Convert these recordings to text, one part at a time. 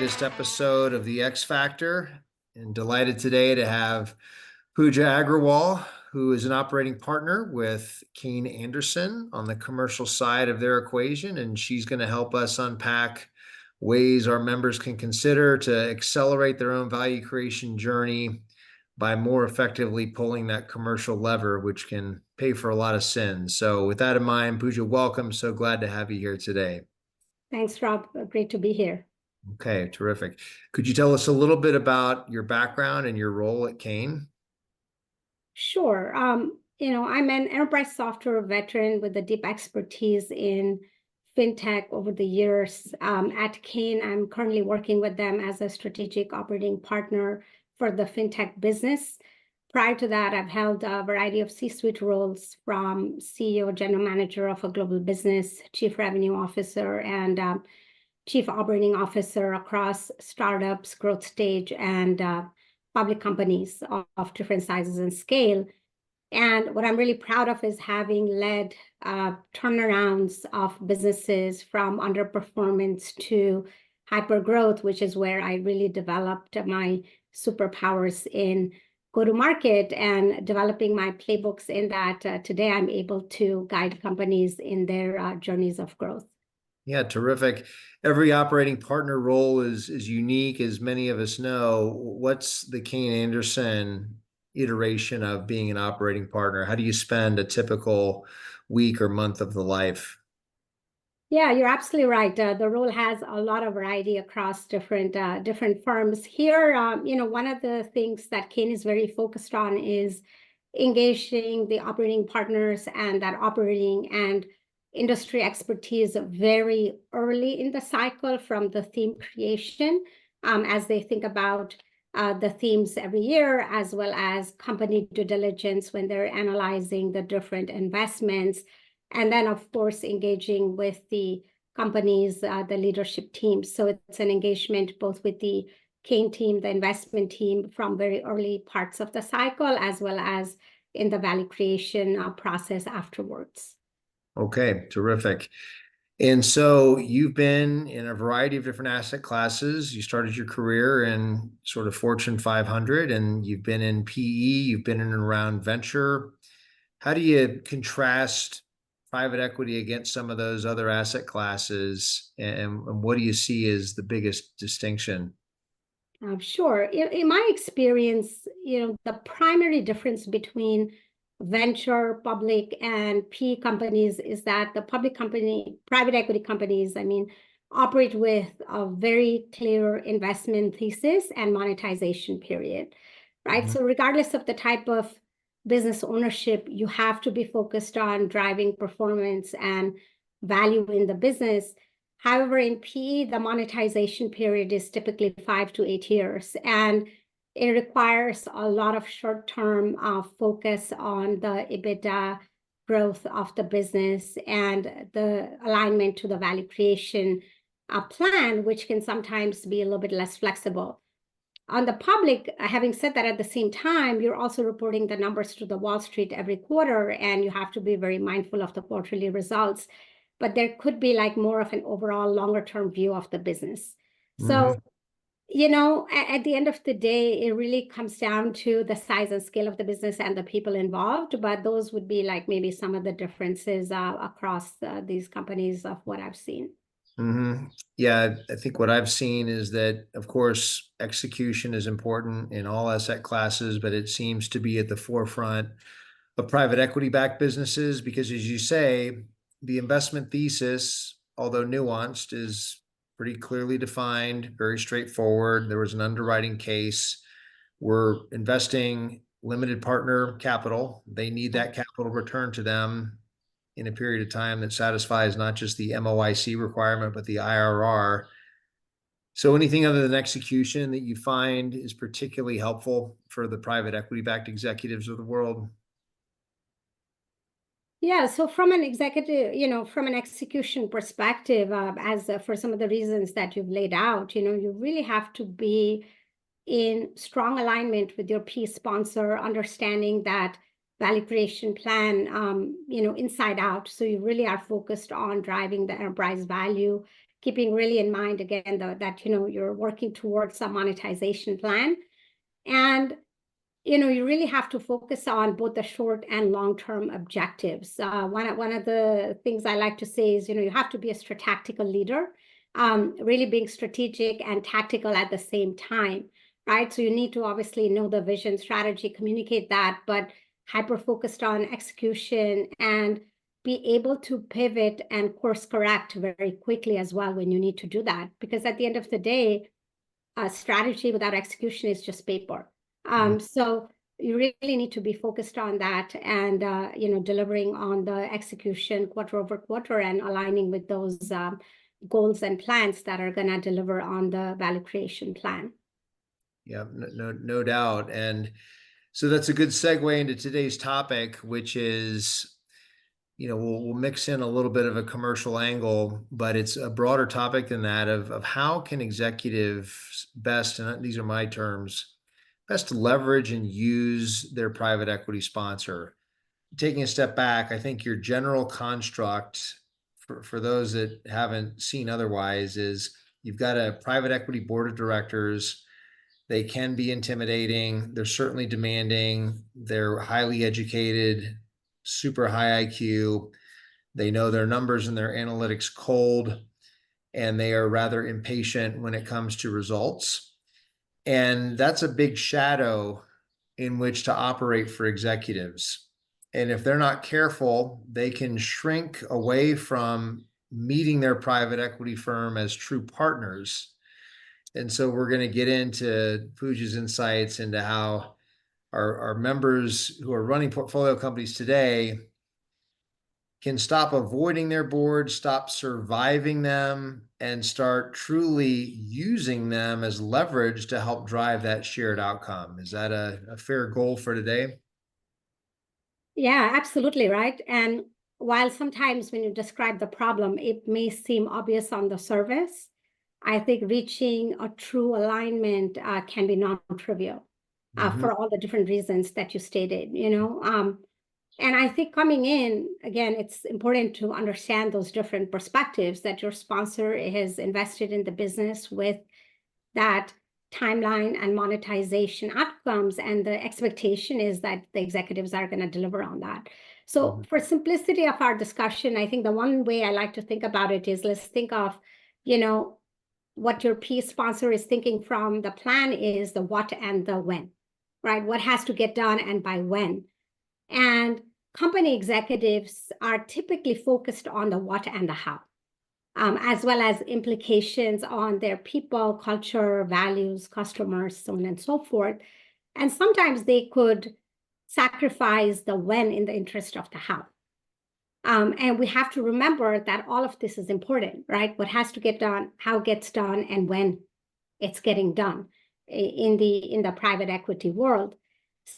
latest episode of The X Factor, and delighted today to have Pooja Agrawal, who is an operating partner with Kane Anderson on the commercial side of their equation, and she's going to help us unpack ways our members can consider to accelerate their own value creation journey by more effectively pulling that commercial lever, which can pay for a lot of sins. So with that in mind, Pooja, welcome. So glad to have you here today. Thanks, Rob. Great to be here. Okay, terrific. Could you tell us a little bit about your background and your role at Kane? Sure. I'm an enterprise software veteran with a deep expertise in fintech over the years. At Kane, I'm currently working with them as a strategic operating partner for the fintech business. Prior to that, I've held a variety of C-suite roles from CEO, general manager of a global business, chief revenue officer, and chief operating officer across startups, growth stage, and public companies of different sizes and scale. And what I'm really proud of is having led turnarounds of businesses from underperformance to hyper growth, which is where I really developed my superpowers in go-to-market and developing my playbooks in that. Today, I'm able to guide companies in their journeys of growth. Yeah, terrific. Every operating partner role is unique, as many of us know. What's the Kane Anderson iteration of being an operating partner? How do you spend a typical week or month of the life? Yeah, you're absolutely right. The role has a lot of variety across different firms. Here, one of the things that Kane is very focused on is engaging the operating partners and that operating and industry expertise very early in the cycle from the theme creation, as they think about the themes every year, as well as company due diligence when they're analyzing the different investments. And then, of course, engaging with the companies, the leadership teams. So it's an engagement both with the Kane team, the investment team from very early parts of the cycle, as well as in the value creation process afterwards. Okay, terrific. And so you've been in a variety of different asset classes. You started your career in sort of Fortune 500, and you've been in PE, you've been in and around venture. How do you contrast private equity against some of those other asset classes? And what do you see as the biggest distinction? Sure. In my experience, the primary difference between venture, public, and PE companies is that the private equity companies, operate with a very clear investment thesis and monetization period, right? Mhm. So regardless of the type of business ownership, you have to be focused on driving performance and value in the business. However, in PE, the monetization period is typically 5 to 8 years, and it requires a lot of short-term focus on the EBITDA growth of the business and the alignment to the value creation plan, which can sometimes be a little bit less flexible. On the public, having said that, at the same time, you're also reporting the numbers to the Wall Street every quarter, and you have to be very mindful of the quarterly results. But there could be like more of an overall longer-term view of the business. So, at the end of the day, it really comes down to the size and scale of the business and the people involved. But those would be like maybe some of the differences across these companies of what I've seen. Mm-hmm. Yeah, I think what I've seen is that, of course, execution is important in all asset classes, but it seems to be at the forefront of private equity-backed businesses because, as you say, the investment thesis, although nuanced, is pretty clearly defined, very straightforward. There was an underwriting case. We're investing limited partner capital. They need that capital returned to them in a period of time that satisfies not just the MOIC requirement, but the IRR. So anything other than execution that you find is particularly helpful for the private equity-backed executives of the world? Yeah, so from an execution perspective, for some of the reasons that you've laid out, you really have to be in strong alignment with your PE sponsor, understanding that value creation plan, inside out. So you really are focused on driving the enterprise value, keeping really in mind again that you're working towards a monetization plan. And you really have to focus on both the short and long-term objectives. One of the things I like to say is, you have to be a tactical leader, really being strategic and tactical at the same time, right? So you need to obviously know the vision, strategy, communicate that, but hyper-focused on execution and be able to pivot and course correct very quickly as well when you need to do that. Because at the end of the day, a strategy without execution is just paper. So you really need to be focused on that and, delivering on the execution quarter over quarter and aligning with those goals and plans that are going to deliver on the value creation plan. Yeah, no doubt. And so that's a good segue into today's topic, which is, we'll mix in a little bit of a commercial angle, but it's a broader topic than that of how can executives best, and these are my terms, best leverage and use their private equity sponsor. Taking a step back, I think your general construct for those that haven't seen otherwise is you've got a private equity board of directors. They can be intimidating. They're certainly demanding. They're highly educated, super high IQ. They know their numbers and their analytics cold, and they are rather impatient when it comes to results. And that's a big shadow in which to operate for executives. And if they're not careful, they can shrink away from meeting their private equity firm as true partners. And so we're going to get into Pooja's insights into how our members who are running portfolio companies today can stop avoiding their boards, stop surviving them, and start truly using them as leverage to help drive that shared outcome. Is that a fair goal for today? Yeah, absolutely, right. And while sometimes when you describe the problem, it may seem obvious on the surface, I think reaching a true alignment can be non-trivial Mm-hmm. for all the different reasons that you stated. And I think coming in, again, it's important to understand those different perspectives that your sponsor has invested in the business with that timeline and monetization outcomes, and the expectation is that the executives are going to deliver on that. So for simplicity of our discussion, I think the one way I like to think about it is let's think of, what your P sponsor is thinking from the plan is the what and the when, right? What has to get done and by when. And company executives are typically focused on the what and the how, as well as implications on their people, culture, values, customers, so on and so forth. And sometimes they could sacrifice the when in the interest of the how. And we have to remember that all of this is important, right? What has to get done, how it gets done, and when it's getting done in the private equity world.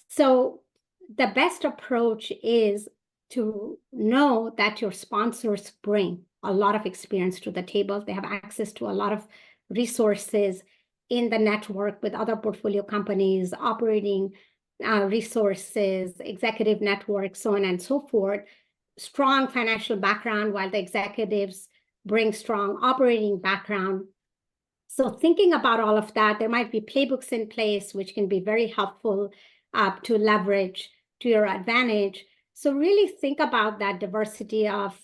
So the best approach is to know that your sponsors bring a lot of experience to the table. They have access to a lot of resources in the network with other portfolio companies, operating resources, executive networks, so on and so forth. Strong financial background, while the executives bring strong operating background. So thinking about all of that, there might be playbooks in place, which can be very helpful to leverage to your advantage. So really think about that diversity of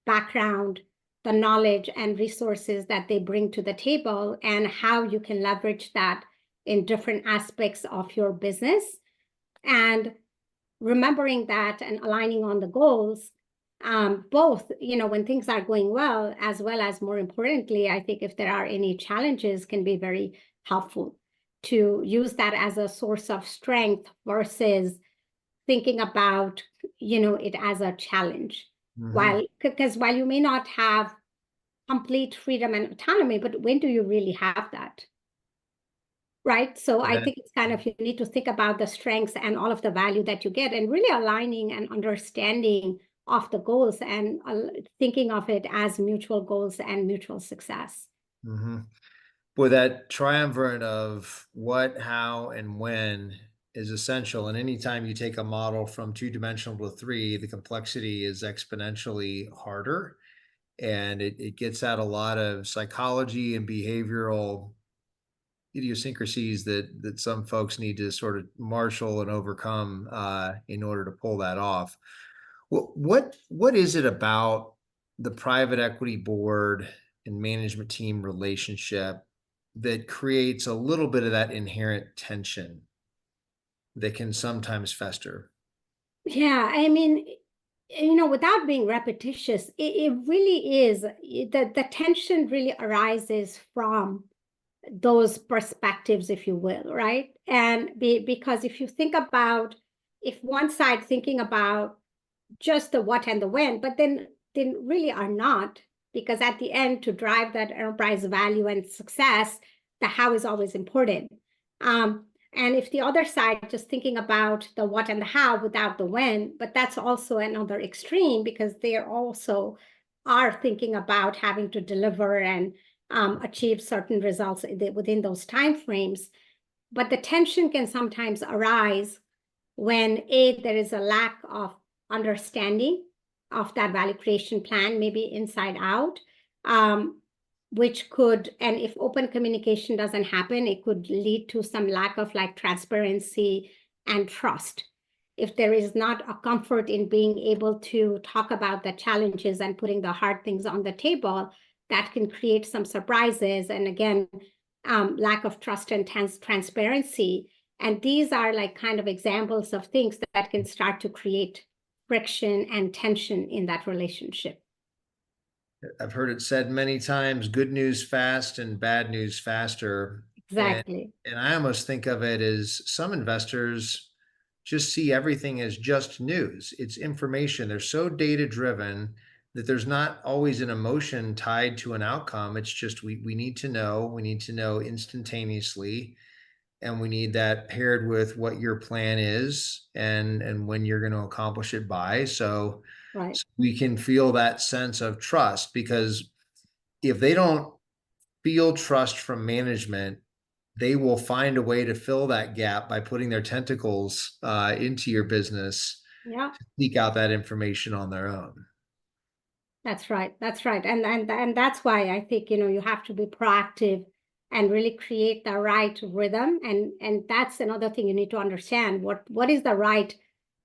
background, the knowledge and resources that they bring to the table, and how you can leverage that in different aspects of your business. And remembering that and aligning on the goals, both, when things are going well, as well as more importantly, I think if there are any challenges, can be very helpful to use that as a source of strength versus thinking about, it as a challenge. Mm-hmm. Because while you may not have complete freedom and autonomy, but when do you really have that? Right. So I think it's kind of, you need to think about the strengths and all of the value that you get, and really aligning and understanding of the goals and thinking of it as mutual goals and mutual success. Mm-hmm. Boy, that triumvirate of what, how, and when is essential. And anytime you take a model from two-dimensional to three, the complexity is exponentially harder. and it gets at a lot of psychology and behavioral idiosyncrasies that some folks need to sort of marshal and overcome in order to pull that off. What is it about the private equity board and management team relationship that creates a little bit of that inherent tension that can sometimes fester? Yeah, I mean, without being repetitious, it really is, the tension really arises from those perspectives, if you will, right? And because if you think about, if one side thinking about just the what and the when, but then they really are not, because at the end, to drive that enterprise value and success, the how is always important. And if the other side just thinking about the what and the how without the when, but that's also another extreme, because they also are thinking about having to deliver and achieve certain results within those timeframes. But the tension can sometimes arise when there is a lack of understanding of that value creation plan, maybe inside out, which could, and if open communication doesn't happen, it could lead to some lack of like transparency and trust. If there is not a comfort in being able to talk about the challenges and putting the hard things on the table, that can create some surprises. And again, lack of trust and transparency. And these are like kind of examples of things that can start to create friction and tension in that relationship. I've heard it said many times, good news fast and bad news faster. And Exactly. and I almost think of it as some investors just see everything as just news. It's information. They're so data driven that there's not always an emotion tied to an outcome. It's just we need to know, we need to know instantaneously, and we need that paired with what your plan is and when you're going to accomplish it by. Right. So we can feel that sense of trust, because if they don't feel trust from management, they will find a way to fill that gap by putting their tentacles into your business Yeah. to seek out that information on their own. That's right. That's right. And that's why I think, you have to be proactive and really create the right rhythm. And that's another thing you need to understand. What is the right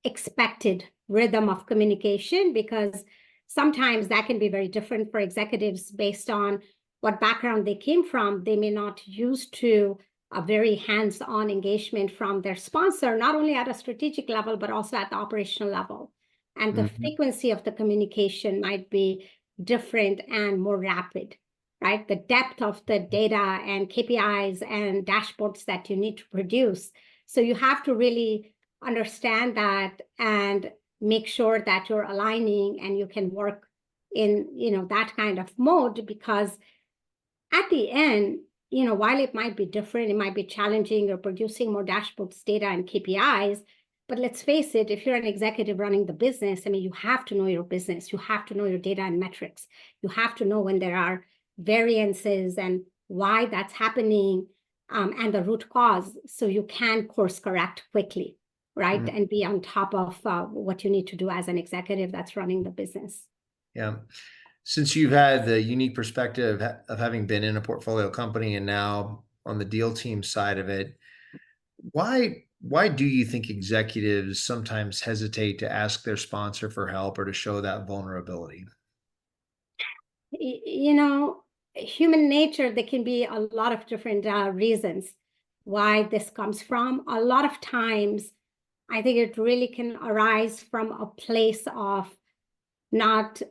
expected rhythm of communication? Because sometimes that can be very different for executives based on what background they came from. They may not used to a very hands-on engagement from their sponsor, not only at a strategic level, but also at the operational level. And the Mhm. frequency of the communication might be different and more rapid, right? The depth of the data and KPIs and dashboards that you need to produce. So you have to really understand that and make sure that you're aligning and you can work in, that kind of mode, because at the end, while it might be different, it might be challenging, you're producing more dashboards, data, and KPIs. But let's face it, if you're an executive running the business, I mean, you have to know your business. You have to know your data and metrics. You have to know when there are variances and why that's happening, and the root cause, so you can course correct quickly, right? Mm, And be on top of what you need to do as an executive that's running the business. yeah. Since you've had the unique perspective of having been in a portfolio company and now on the deal team side of it, why do you think executives sometimes hesitate to ask their sponsor for help or to show that vulnerability? You know, human nature, there can be a lot of different reasons why this comes from. A lot of times, I think it really can arise from a place of not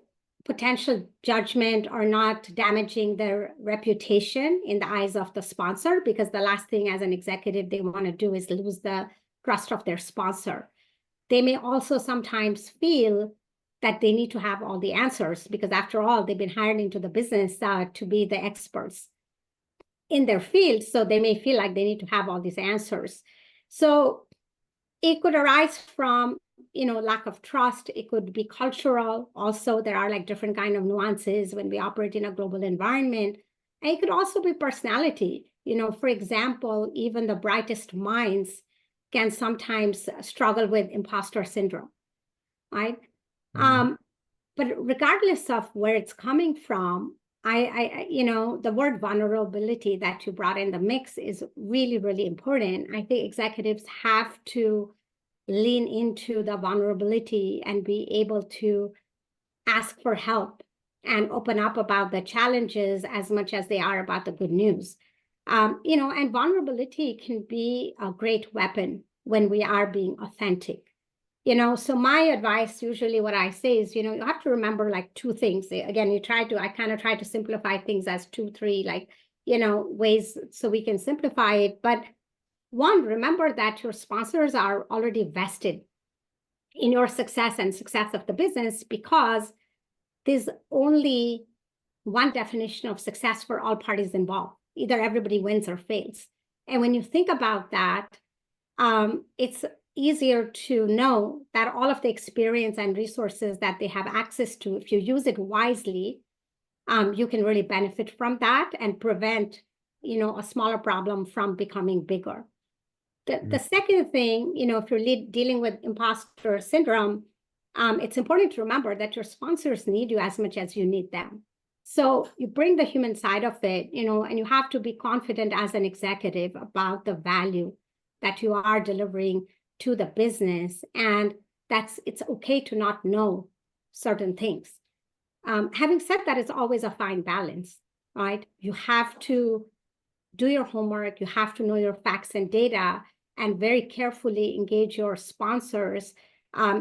potential judgment or not damaging their reputation in the eyes of the sponsor, because the last thing as an executive they want to do is lose the trust of their sponsor. They may also sometimes feel that they need to have all the answers, because after all, they've been hired into the business to be the experts in their field. So they may feel like they need to have all these answers. So it could arise from, lack of trust. It could be cultural. Also, there are like different kind of nuances when we operate in a global environment. And it could also be personality. For example, even the brightest minds can sometimes struggle with imposter syndrome, right? Mhm. Um, But regardless of where it's coming from, the word vulnerability that you brought in the mix is really, really important. I think executives have to lean into the vulnerability and be able to ask for help and open up about the challenges as much as they are about the good news. And vulnerability can be a great weapon when we are being authentic. So my advice, usually what I say is, you have to remember like two things. Again, I kind of try to simplify things as 2, 3, ways so we can simplify it. But one, remember that your sponsors are already vested in your success and success of the business, because there's only one definition of success for all parties involved. Either everybody wins or fails. And when you think about that, it's easier to know that all of the experience and resources that they have access to, if you use it wisely, you can really benefit from that and prevent, a smaller problem from becoming bigger. The second thing, if you're dealing with imposter syndrome, it's important to remember that your sponsors need you as much as you need them. So you bring the human side of it, and you have to be confident as an executive about the value that you are delivering to the business. And it's okay to not know certain things. Having said that, it's always a fine balance, right? You have to do your homework. You have to know your facts and data and very carefully engage your sponsors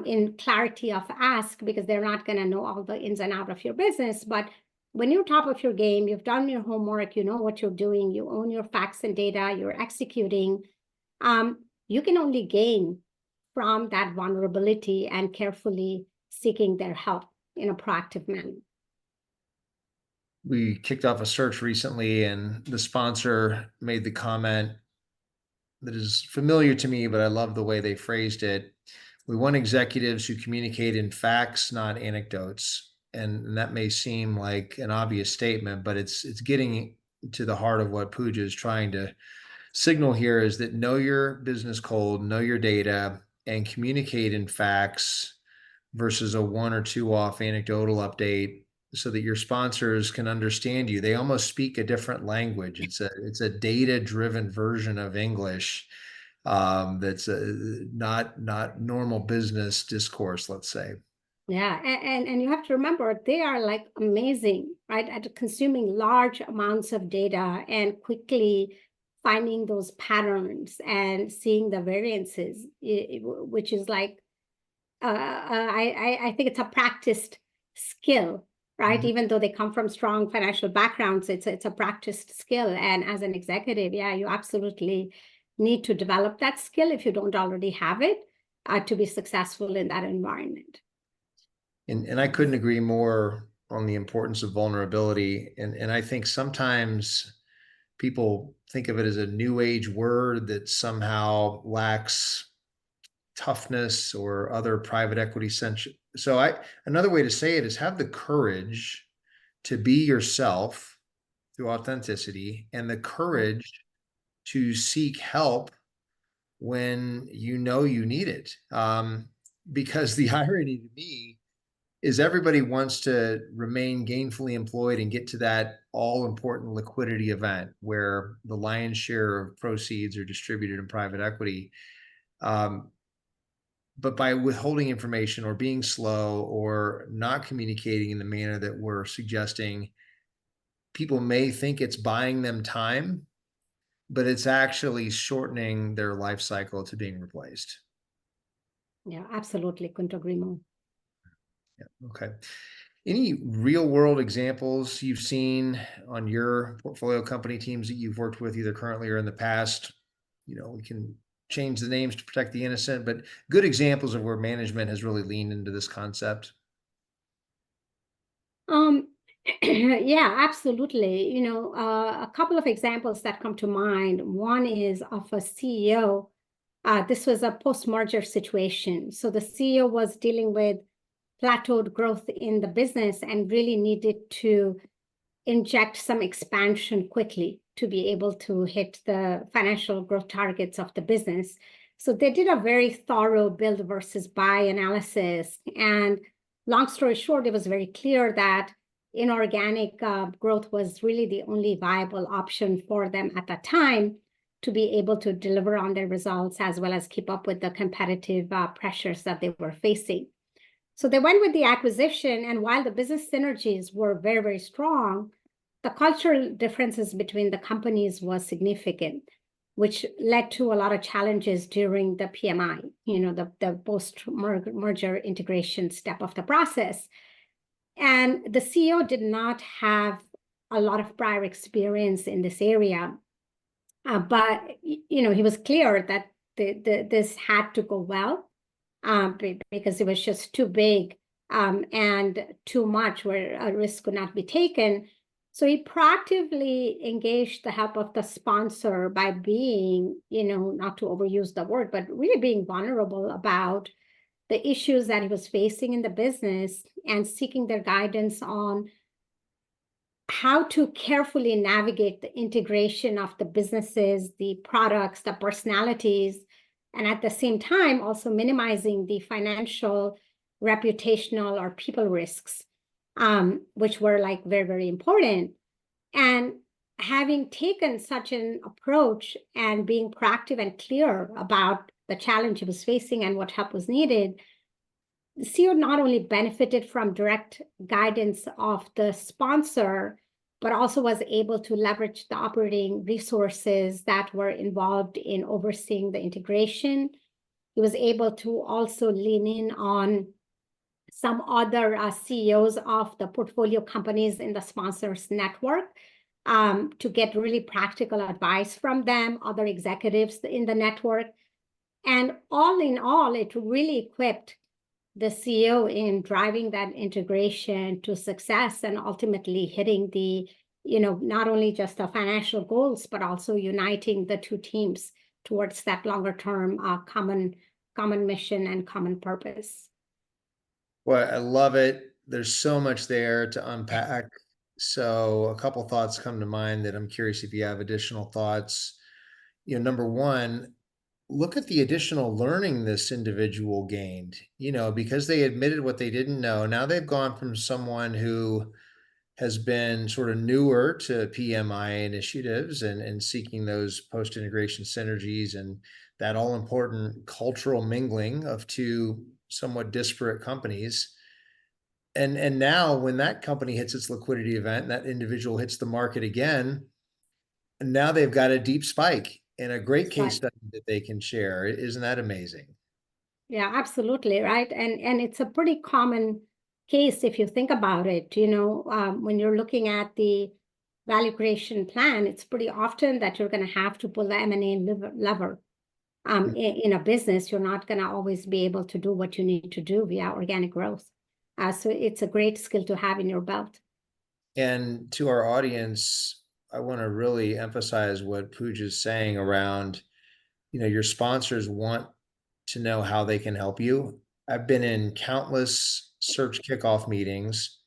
in clarity of ask, because they're not going to know all the ins and outs of your business. But when you're top of your game, you've done your homework, you know what you're doing, you own your facts and data, you're executing, you can only gain from that vulnerability and carefully seeking their help in a proactive manner. We kicked off a search recently, and the sponsor made the comment that is familiar to me, but I love the way they phrased it. We want executives who communicate in facts, not anecdotes. And that may seem like an obvious statement, but it's getting to the heart of what Pooja is trying to signal here, is that know your business cold, know your data, and communicate in facts versus a 1 or 2 off anecdotal update, so that your sponsors can understand you. They almost speak a different language. It's a data-driven version of English that's not normal business discourse, let's say. Yeah, and you have to remember, they are like amazing, right, at consuming large amounts of data and quickly finding those patterns and seeing the variances, which is like, I think it's a practiced skill, right? Even though they come from strong financial backgrounds, it's a practiced skill. And as an executive, yeah, you absolutely need to develop that skill if you don't already have it, to be successful in that environment. And I couldn't agree more on the importance of vulnerability. And I think sometimes people think of it as a new age word that somehow lacks toughness or other private equity centric. So another way to say it is have the courage to be yourself through authenticity, and the courage to seek help when you know you need it. Because the irony to me is everybody wants to remain gainfully employed and get to that all important liquidity event where the lion's share of proceeds are distributed in private equity. But by withholding information or being slow or not communicating in the manner that we're suggesting, people may think it's buying them time, but it's actually shortening their life cycle to being replaced. Yeah, absolutely. Couldn't agree more. Yeah. Okay. Any real world examples you've seen on your portfolio company teams that you've worked with either currently or in the past? We can change the names to protect the innocent, but good examples of where management has really leaned into this concept. Yeah, absolutely. A couple of examples that come to mind. One is of a CEO. This was a post-merger situation. So the CEO was dealing with plateaued growth in the business and really needed to inject some expansion quickly to be able to hit the financial growth targets of the business. So they did a very thorough build versus buy analysis and long story short, it was very clear that inorganic growth was really the only viable option for them at that time to be able to deliver on their results as well as keep up with the competitive pressures that they were facing. So they went with the acquisition, and while the business synergies were very, very strong, the cultural differences between the companies was significant, which led to a lot of challenges during the PMI, the post-merger integration step of the process. And the CEO did not have a lot of prior experience in this area, but he was clear that this had to go well, because it was just too big and too much where a risk could not be taken. So he proactively engaged the help of the sponsor by being, not to overuse the word, but really being vulnerable about the issues that he was facing in the business and seeking their guidance on how to carefully navigate the integration of the businesses, the products, the personalities, and at the same time, also minimizing the financial, reputational, or people risks, which were like very, very important. And having taken such an approach and being proactive and clear about the challenge he was facing and what help was needed, the CEO not only benefited from direct guidance of the sponsor, but also was able to leverage the operating resources that were involved in overseeing the integration. He was able to also lean in on some other CEOs of the portfolio companies in the sponsors network to get really practical advice from them, other executives in the network. And all in all, it really equipped the CEO in driving that integration to success and ultimately hitting the, not only just the financial goals, but also uniting the two teams towards that longer term common mission and common purpose. Well, I love it. There's so much there to unpack. So a couple thoughts come to mind that I'm curious if you have additional thoughts. Number one, look at the additional learning this individual gained, because they admitted what they didn't know. Now they've gone from someone who has been sort of newer to PMI initiatives and seeking those post-integration synergies and that all important cultural mingling of two somewhat disparate companies. And now when that company hits its liquidity event and that individual hits the market again, and now they've got a deep spike and a great case study that they can share. Isn't that amazing? Yeah, absolutely, right. And it's a pretty common case if you think about it. When you're looking at the value creation plan, it's pretty often that you're going to have to pull the M&A lever. In a business, you're not going to always be able to do what you need to do via organic growth. So it's a great skill to have in your belt. And to our audience, I want to really emphasize what Pooja is saying around, your sponsors want to know how they can help you. I've been in countless search kickoff meetings.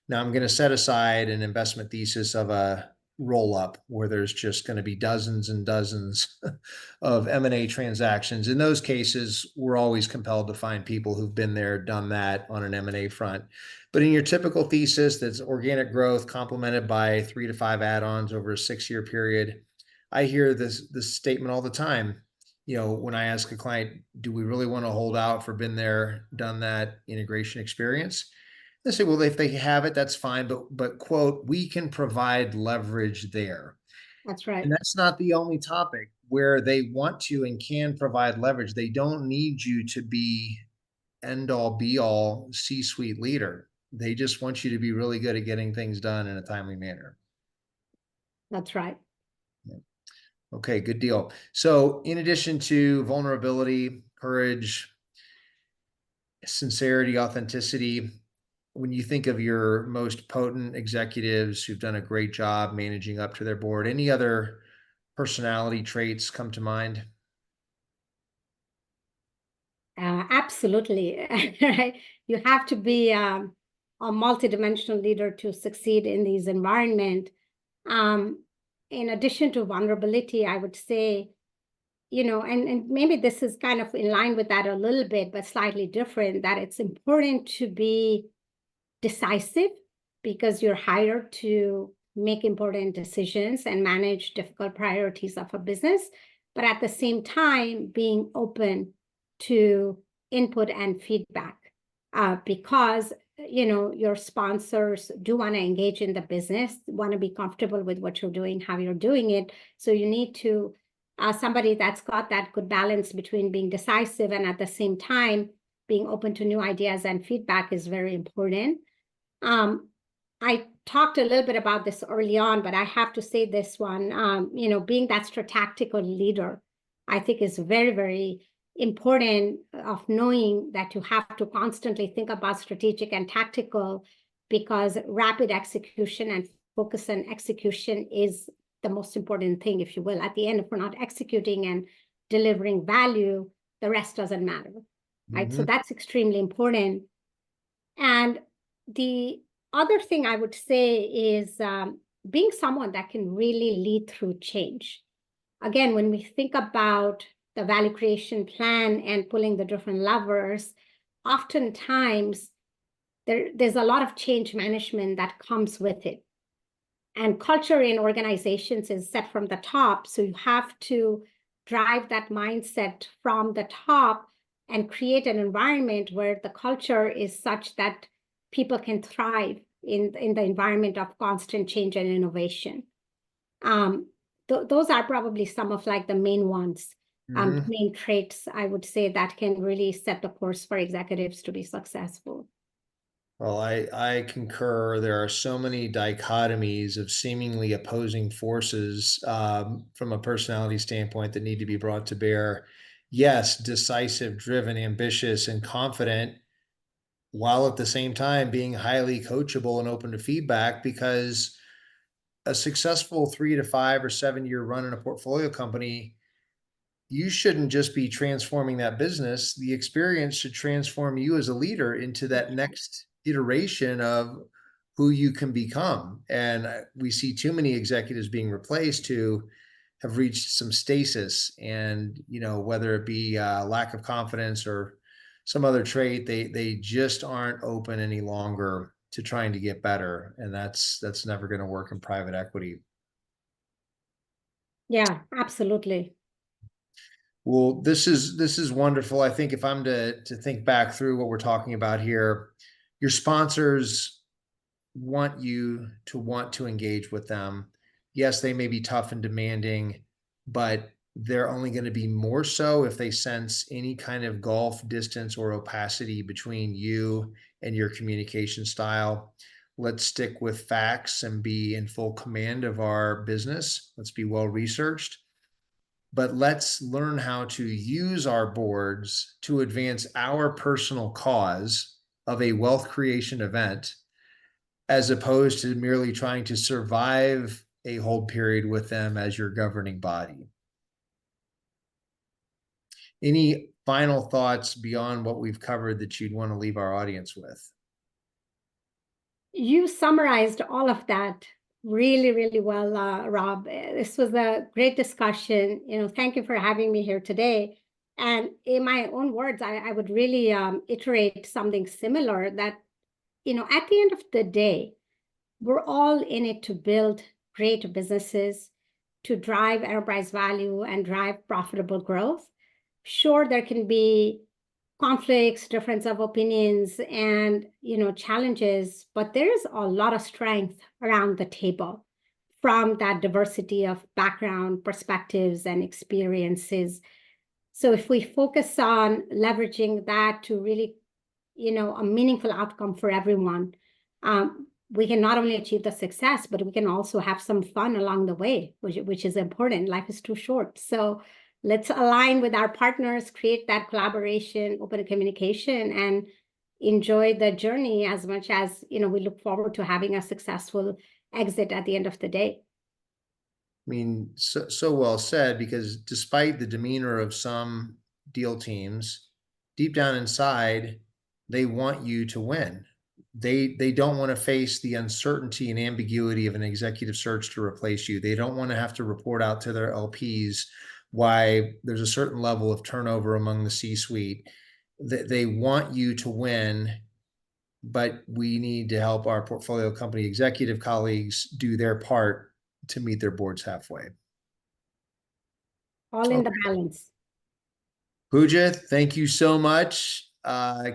Now I'm going to set aside an investment thesis of a roll up where there's just going to be dozens and dozens of M&A transactions. In those cases, we're always compelled to find people who've been there, done that on an M&A front. But in your typical thesis, that's organic growth complemented by 3 to 5 add-ons over a 6-year period. I hear this statement all the time. When I ask a client, do we really want to hold out for been there, done that integration experience? They say, well, if they have it, that's fine. But quote, we can provide leverage there. That's right. And that's not the only topic where they want to and can provide leverage. They don't need you to be end all be all C-suite leader. They just want you to be really good at getting things done in a timely manner. That's right. Yeah. Okay, good deal. So in addition to vulnerability, courage, sincerity, authenticity, when you think of your most potent executives who've done a great job managing up to their board, any other personality traits come to mind? Absolutely. Right. You have to be a multidimensional leader to succeed in these environments. In addition to vulnerability, I would say and maybe this is kind of in line with that a little bit, but slightly different, that it's important to be decisive because you're hired to make important decisions and manage difficult priorities of a business, but at the same time, being open to input and feedback, because your sponsors do want to engage in the business, want to be comfortable with what you're doing, how you're doing it. So you need to somebody that's got that good balance between being decisive and at the same time being open to new ideas and feedback is very important. I talked a little bit about this early on, but I have to say this one, being that tactical leader, I think is very, very important, of knowing that you have to constantly think about strategic and tactical, because rapid execution and focus on execution is the most important thing, if you will. At the end, if we're not executing and delivering value, the rest doesn't matter, right? So that's extremely important. And the other thing I would say is being someone that can really lead through change. Again, when we think about the value creation plan and pulling the different levers, oftentimes there's a lot of change management that comes with it. And culture in organizations is set from the top. So you have to drive that mindset from the top and create an environment where the culture is such that people can thrive in the environment of constant change and innovation. Those are probably some of like the main ones, main traits, I would say, that can really set the course for executives to be successful. Well, I concur. There are so many dichotomies of seemingly opposing forces from a personality standpoint that need to be brought to bear. Yes, decisive, driven, ambitious, and confident, while at the same time being highly coachable and open to feedback, because a successful 3 to 5 or 7 year run in a portfolio company, you shouldn't just be transforming that business. The experience should transform you as a leader into that next iteration of who you can become. And we see too many executives being replaced who have reached some stasis, and whether it be lack of confidence or some other trait, they just aren't open any longer to trying to get better, and that's never going to work in private equity. Yeah, absolutely. Well, this is wonderful. I think if I'm to think back through what we're talking about here, your sponsors want you to want to engage with them. Yes, they may be tough and demanding, but they're only going to be more so if they sense any kind of gulf distance or opacity between you and your communication style. Let's stick with facts and be in full command of our business. Let's be well researched, but let's learn how to use our boards to advance our personal cause of a wealth creation event, as opposed to merely trying to survive a hold period with them as your governing body. Any final thoughts beyond what we've covered that you'd want to leave our audience with? You summarized all of that really, really well, Rob. This was a great discussion. Thank you for having me here today. And in my own words, I would really iterate something similar, that, at the end of the day, we're all in it to build great businesses, to drive enterprise value and drive profitable growth. Sure, there can be conflicts, difference of opinions, and challenges, but there's a lot of strength around the table from that diversity of background, perspectives, and experiences. So if we focus on leveraging that to really, a meaningful outcome for everyone, we can not only achieve the success, but we can also have some fun along the way, which is important. Life is too short. So let's align with our partners, create that collaboration, open communication, and enjoy the journey as much as, we look forward to having a successful exit at the end of the day. I mean, so well said, because despite the demeanor of some deal teams, deep down inside, they want you to win. They don't want to face the uncertainty and ambiguity of an executive search to replace you. They don't want to have to report out to their LPs why there's a certain level of turnover among the C-suite. They want you to win, but we need to help our portfolio company executive colleagues do their part to meet their boards halfway. All in the Okay. balance. Pooja, thank you so much.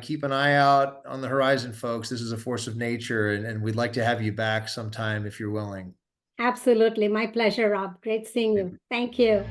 Keep an eye out on the horizon, folks. This is a force of nature, and we'd like to have you back sometime if you're willing. Absolutely. My pleasure, Rob. Great seeing you. Thank you.